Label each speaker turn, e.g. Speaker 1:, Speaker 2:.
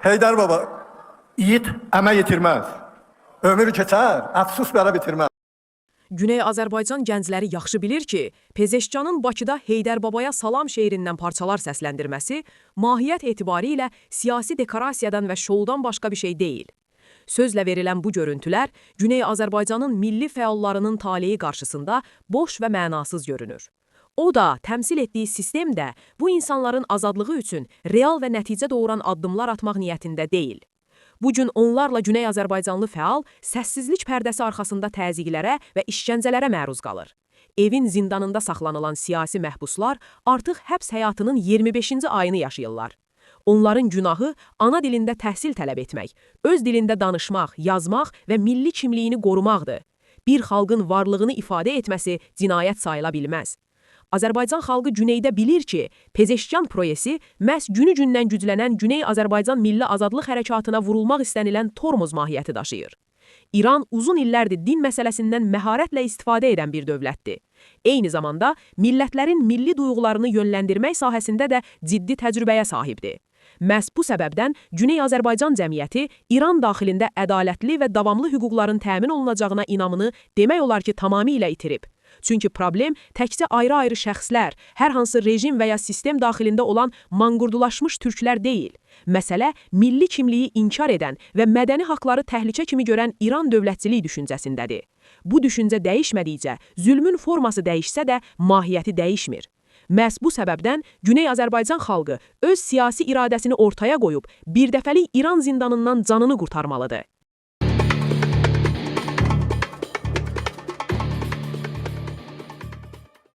Speaker 1: Heydər baba, yiğit əmək yetirməz. Ömür keçər, əfsus belə bitirməz.
Speaker 2: Güney Azərbaycan gəncləri yaxşı bilir ki, Pezeşkanın Bakıda Heydər Babaya salam şeirindən parçalar səsləndirməsi mahiyyət etibarı ilə siyasi dekorasiyadan və şoudan başqa bir şey deyil. Sözlə verilən bu görüntülər Güney Azərbaycanın milli fəallarının taleyi qarşısında boş və mənasız görünür. O da, təmsil etdiyi sistem də bu insanların azadlığı üçün real və nəticə doğuran addımlar atmaq niyyətində deyil. Bu gün onlarla Güney Azərbaycanlı fəal səssizlik pərdəsi arxasında təzyiqlərə və işgəncələrə məruz qalır. Evin zindanında saxlanılan siyasi məhbuslar artıq həbs həyatının 25-ci ayını yaşayırlar. Onların günahı ana dilində təhsil tələb etmək, öz dilində danışmaq, yazmaq və milli kimliyini qorumaqdır. Bir xalqın varlığını ifadə etməsi cinayət sayıla bilməz. Azərbaycan xalqı Güneydə bilir ki, Pezeşkan projesi məhz günü-gündən güclənən Güney Azərbaycan milli azadlıq hərəkatına vurulmaq istənilən tormoz mahiyyəti daşıyır. İran uzun illərdir din məsələsindən məharətlə istifadə edən bir dövlətdir. Eyni zamanda millətlərin milli duyğularını yönləndirmək sahəsində də ciddi təcrübəyə sahibdir. Məhz bu səbəbdən Güney Azərbaycan cəmiyyəti İran daxilində ədalətli və davamlı hüquqların təmin olunacağına inamını demək olar ki, tamamilə itirib. Çünki problem təkcə ayrı-ayrı şəxslər, hər hansı rejim və ya sistem daxilində olan manqurdulaşmış türklər deyil. Məsələ milli kimliyi inkar edən və mədəni haqları təhlükə kimi görən İran dövlətçilik düşüncəsindədir. Bu düşüncə dəyişmədikcə, zülmün forması dəyişsə də mahiyyəti dəyişmir. Məhz bu səbəbdən Güney Azərbaycan xalqı öz siyasi iradəsini ortaya qoyub, birdəfəlik İran zindanından canını qurtarmalıdır.